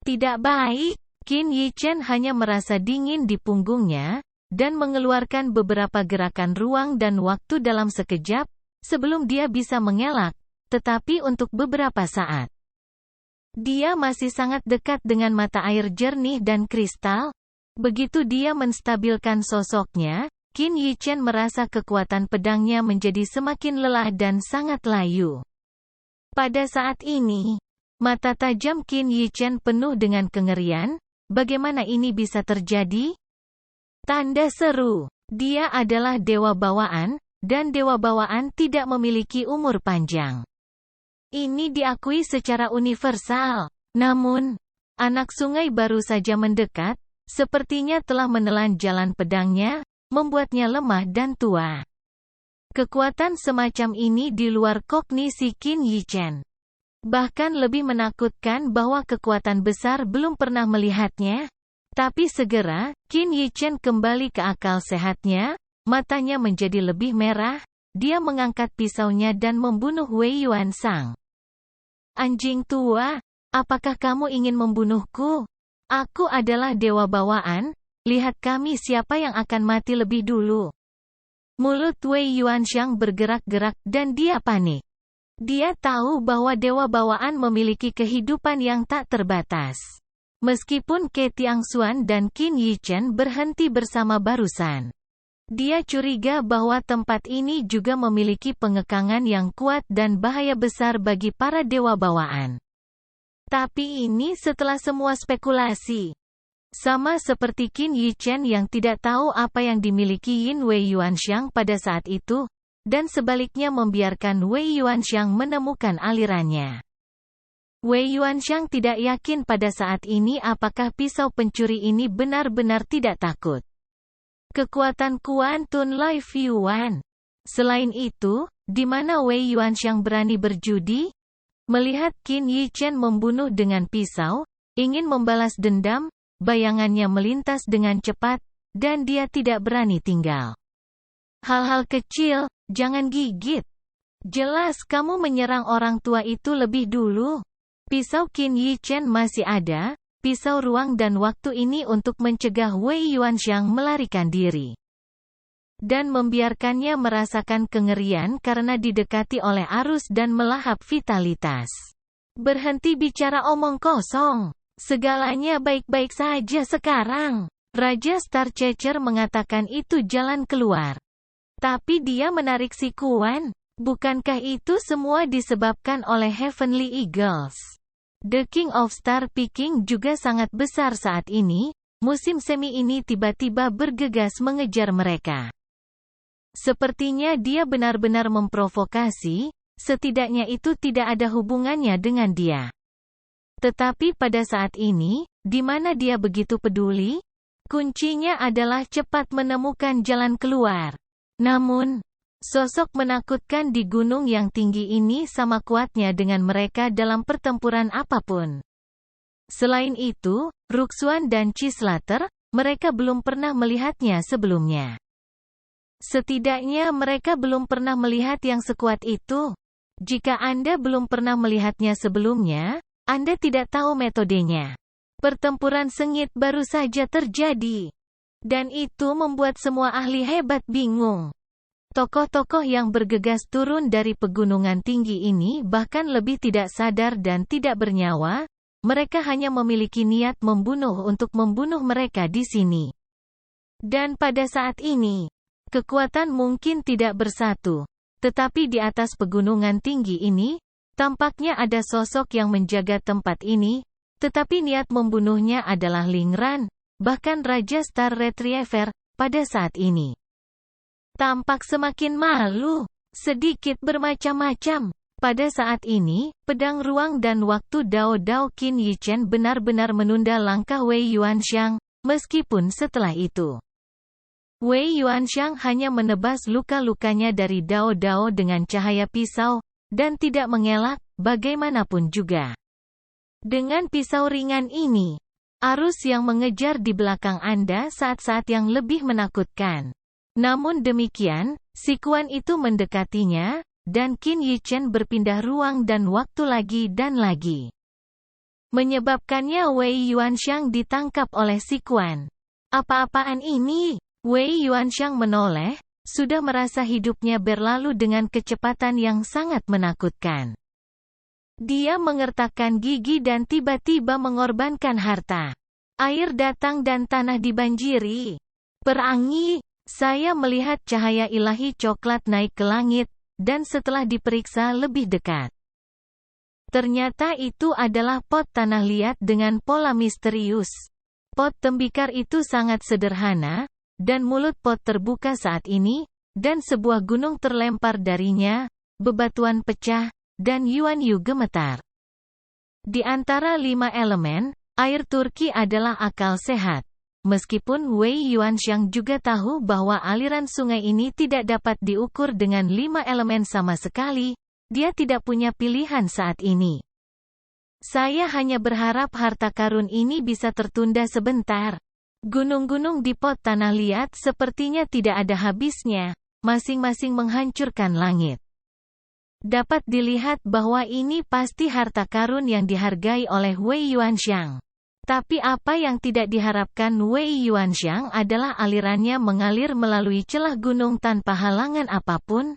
Tidak baik. Qin Yichen hanya merasa dingin di punggungnya, dan mengeluarkan beberapa gerakan ruang dan waktu dalam sekejap, sebelum dia bisa mengelak, tetapi untuk beberapa saat. Dia masih sangat dekat dengan mata air jernih dan kristal. Begitu dia menstabilkan sosoknya, Qin Yichen merasa kekuatan pedangnya menjadi semakin lelah dan sangat layu. Pada saat ini, mata tajam Qin Yichen penuh dengan kengerian. Bagaimana ini bisa terjadi? Tanda seru. Dia adalah dewa bawaan, dan dewa bawaan tidak memiliki umur panjang. Ini diakui secara universal. Namun, anak sungai baru saja mendekat, sepertinya telah menelan jalan pedangnya, membuatnya lemah dan tua. Kekuatan semacam ini di luar kognisi Qin Yichen. Bahkan lebih menakutkan bahwa kekuatan besar belum pernah melihatnya. Tapi segera, Qin Yichen kembali ke akal sehatnya, matanya menjadi lebih merah, dia mengangkat pisaunya dan membunuh Wei Yuansang. Anjing tua, apakah kamu ingin membunuhku? Aku adalah dewa bawaan, lihat kami siapa yang akan mati lebih dulu. Mulut Wei Yuansang bergerak-gerak dan dia panik. Dia tahu bahwa dewa bawaan memiliki kehidupan yang tak terbatas. Meskipun Ke Tiangxuan dan Qin Yichen berhenti bersama barusan, dia curiga bahwa tempat ini juga memiliki pengekangan yang kuat dan bahaya besar bagi para dewa bawaan. Tapi ini setelah semua spekulasi. Sama seperti Qin Yichen yang tidak tahu apa yang dimiliki Yin Wei Yuanxiang pada saat itu, dan sebaliknya membiarkan Wei Yuanxiang menemukan alirannya. Wei Yuanxiang tidak yakin pada saat ini apakah pisau pencuri ini benar-benar tidak takut. Kekuatan Kuantun Life Yuan. Selain itu, di mana Wei Yuanxiang berani berjudi? Melihat Qin Yichen membunuh dengan pisau, ingin membalas dendam, bayangannya melintas dengan cepat, dan dia tidak berani tinggal. Hal-hal kecil, jangan gigit. Jelas kamu menyerang orang tua itu lebih dulu. Pisau Qin Yichen masih ada, pisau ruang dan waktu ini untuk mencegah Wei Yuanxiang melarikan diri. Dan membiarkannya merasakan kengerian karena didekati oleh arus dan melahap vitalitas. Berhenti bicara omong kosong. Segalanya baik-baik saja sekarang. Raja Starchacher mengatakan itu jalan keluar. Tapi dia menarik si Kuan. Bukankah itu semua disebabkan oleh Heavenly Eagles? The King of Star Picking juga sangat besar saat ini. Musim semi ini tiba-tiba bergegas mengejar mereka. Sepertinya dia benar-benar memprovokasi, setidaknya itu tidak ada hubungannya dengan dia. Tetapi pada saat ini, di mana dia begitu peduli, kuncinya adalah cepat menemukan jalan keluar. Namun, sosok menakutkan di gunung yang tinggi ini sama kuatnya dengan mereka dalam pertempuran apapun. Selain itu, Ruxuan dan Chislater, mereka belum pernah melihatnya sebelumnya. Setidaknya mereka belum pernah melihat yang sekuat itu. Jika Anda belum pernah melihatnya sebelumnya, Anda tidak tahu metodenya. Pertempuran sengit baru saja terjadi. Dan itu membuat semua ahli hebat bingung. Tokoh-tokoh yang bergegas turun dari pegunungan tinggi ini bahkan lebih tidak sadar dan tidak bernyawa, mereka hanya memiliki niat membunuh untuk membunuh mereka di sini. Dan pada saat ini, kekuatan mungkin tidak bersatu. Tetapi di atas pegunungan tinggi ini, tampaknya ada sosok yang menjaga tempat ini, tetapi niat membunuhnya adalah Ling Ran, bahkan Raja Star Retriever, pada saat ini. Tampak semakin malu, sedikit bermacam-macam. Pada saat ini, pedang ruang dan waktu Dao Dao Qin Yichen benar-benar menunda langkah Wei Yuanxiang, meskipun setelah itu. Wei Yuanxiang hanya menebas luka-lukanya dari Dao Dao dengan cahaya pisau, dan tidak mengelak, bagaimanapun juga. Dengan pisau ringan ini, arus yang mengejar di belakang Anda saat-saat yang lebih menakutkan. Namun demikian, si Kuan itu mendekatinya, dan Qin Yichen berpindah ruang dan waktu lagi dan lagi. menyebabkannya Wei Yuanxiang ditangkap oleh Sikuan. Apa-apaan ini? Wei Yuanxiang menoleh, sudah merasa hidupnya berlalu dengan kecepatan yang sangat menakutkan. Dia mengertakkan gigi dan tiba-tiba mengorbankan harta. Air datang dan tanah dibanjiri. Perangi, saya melihat cahaya ilahi coklat naik ke langit, dan setelah diperiksa lebih dekat, ternyata itu adalah pot tanah liat dengan pola misterius. Pot tembikar itu sangat sederhana, dan mulut pot terbuka saat ini, dan sebuah gunung terlempar darinya, bebatuan pecah, dan Yuan Yu gemetar. Di antara 5 elemen, air Turki adalah akal sehat. Meskipun Wei Yuanxiang juga tahu bahwa aliran sungai ini tidak dapat diukur dengan 5 elemen sama sekali, dia tidak punya pilihan saat ini. Saya hanya berharap harta karun ini bisa tertunda sebentar. Gunung-gunung di pot tanah liat sepertinya tidak ada habisnya, masing-masing menghancurkan langit. Dapat dilihat bahwa ini pasti harta karun yang dihargai oleh Wei Yuanxiang. Tapi apa yang tidak diharapkan Wei Yuanxiang adalah alirannya mengalir melalui celah gunung tanpa halangan apapun.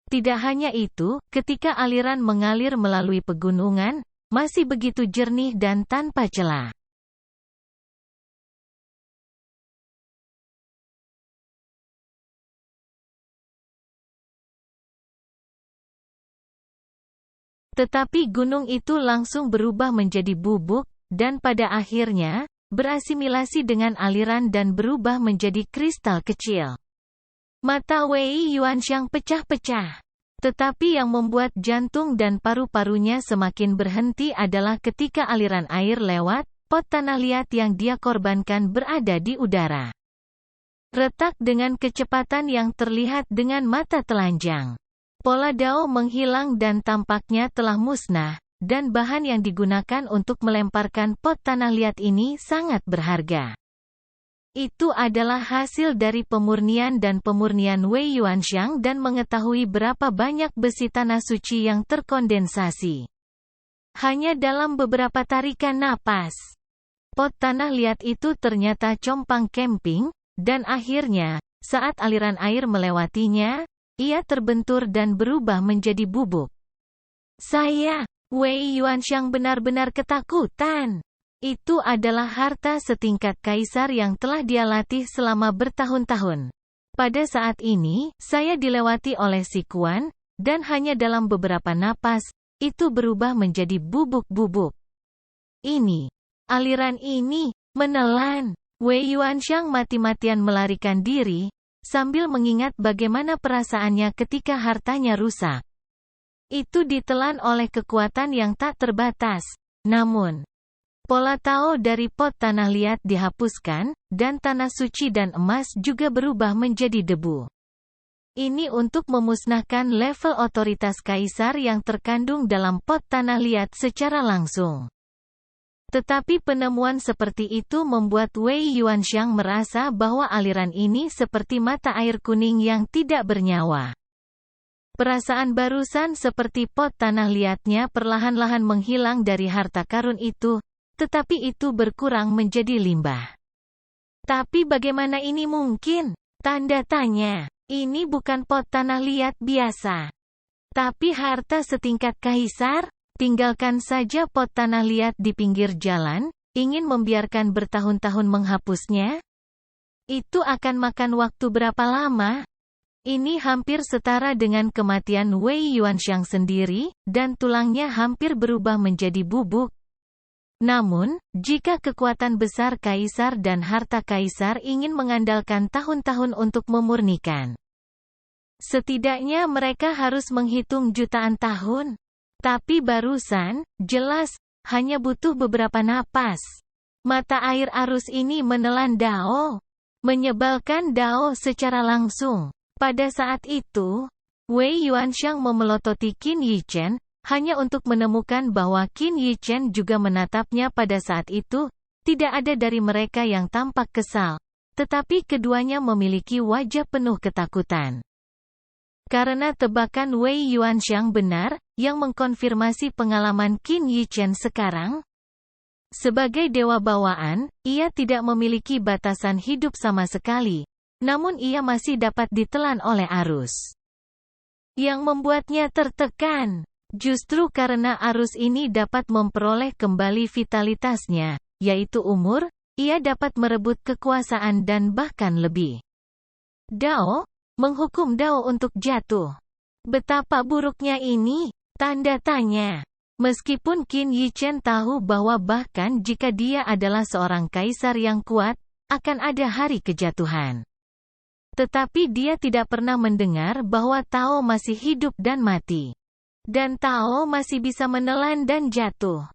Tidak hanya itu, ketika aliran mengalir melalui pegunungan, masih begitu jernih dan tanpa celah. Tetapi gunung itu langsung berubah menjadi bubuk, dan pada akhirnya, berasimilasi dengan aliran dan berubah menjadi kristal kecil. Mata Wei Yuanxiang pecah-pecah. Tetapi yang membuat jantung dan paru-parunya semakin berhenti adalah ketika aliran air lewat, pot tanah liat yang dia korbankan berada di udara. Retak dengan kecepatan yang terlihat dengan mata telanjang. Pola dao menghilang dan tampaknya telah musnah, dan bahan yang digunakan untuk melemparkan pot tanah liat ini sangat berharga. Itu adalah hasil dari pemurnian dan pemurnian Wei Yuanxiang dan mengetahui berapa banyak besi tanah suci yang terkondensasi. Hanya dalam beberapa tarikan napas, pot tanah liat itu ternyata compang camping, dan akhirnya, saat aliran air melewatinya, ia terbentur dan berubah menjadi bubuk. Wei Yuanxiang benar-benar ketakutan. Itu adalah harta setingkat kaisar yang telah dia latih selama bertahun-tahun. Pada saat ini, saya dilewati oleh Sikuan, dan hanya dalam beberapa napas, itu berubah menjadi bubuk-bubuk. Aliran ini, menelan. Wei Yuanxiang mati-matian melarikan diri, sambil mengingat bagaimana perasaannya ketika hartanya rusak. Itu ditelan oleh kekuatan yang tak terbatas. Namun, pola Tao dari pot tanah liat dihapuskan, dan tanah suci dan emas juga berubah menjadi debu. Ini untuk memusnahkan level otoritas kaisar yang terkandung dalam pot tanah liat secara langsung. Tetapi penemuan seperti itu membuat Wei Yuanxiang merasa bahwa aliran ini seperti mata air kuning yang tidak bernyawa. Perasaan barusan seperti pot tanah liatnya perlahan-lahan menghilang dari harta karun itu, tetapi itu berkurang menjadi limbah. Tapi bagaimana ini mungkin? Tanda tanya. Ini bukan pot tanah liat biasa. Tapi harta setingkat kaisar? Tinggalkan saja pot tanah liat di pinggir jalan, ingin membiarkan bertahun-tahun menghapusnya? Itu akan makan waktu berapa lama? Ini hampir setara dengan kematian Wei Yuanxiang sendiri, dan tulangnya hampir berubah menjadi bubuk. Namun, jika kekuatan besar kaisar dan harta kaisar ingin mengandalkan tahun-tahun untuk memurnikan, setidaknya mereka harus menghitung jutaan tahun. Tapi barusan, jelas, hanya butuh beberapa napas. Mata air arus ini menelan Dao. Menyebalkan Dao secara langsung. Pada saat itu, Wei Yuanxiang memelototi Qin Yichen, hanya untuk menemukan bahwa Qin Yichen juga menatapnya pada saat itu. Tidak ada dari mereka yang tampak kesal, tetapi keduanya memiliki wajah penuh ketakutan. Karena tebakan Wei Yuanxiang benar, yang mengkonfirmasi pengalaman Qin Yichen sekarang, Sebagai dewa bawaan, ia tidak memiliki batasan hidup sama sekali, namun ia masih dapat ditelan oleh arus. Yang membuatnya tertekan, justru karena arus ini dapat memperoleh kembali vitalitasnya, yaitu umur, ia dapat merebut kekuasaan dan bahkan lebih. Dao, menghukum Dao untuk jatuh. Betapa buruknya ini, tanda tanya. Meskipun Qin Yichen tahu bahwa bahkan jika dia adalah seorang kaisar yang kuat, akan ada hari kejatuhan. Tetapi dia tidak pernah mendengar bahwa Tao masih hidup dan mati. Dan Tao masih bisa menelan dan jatuh.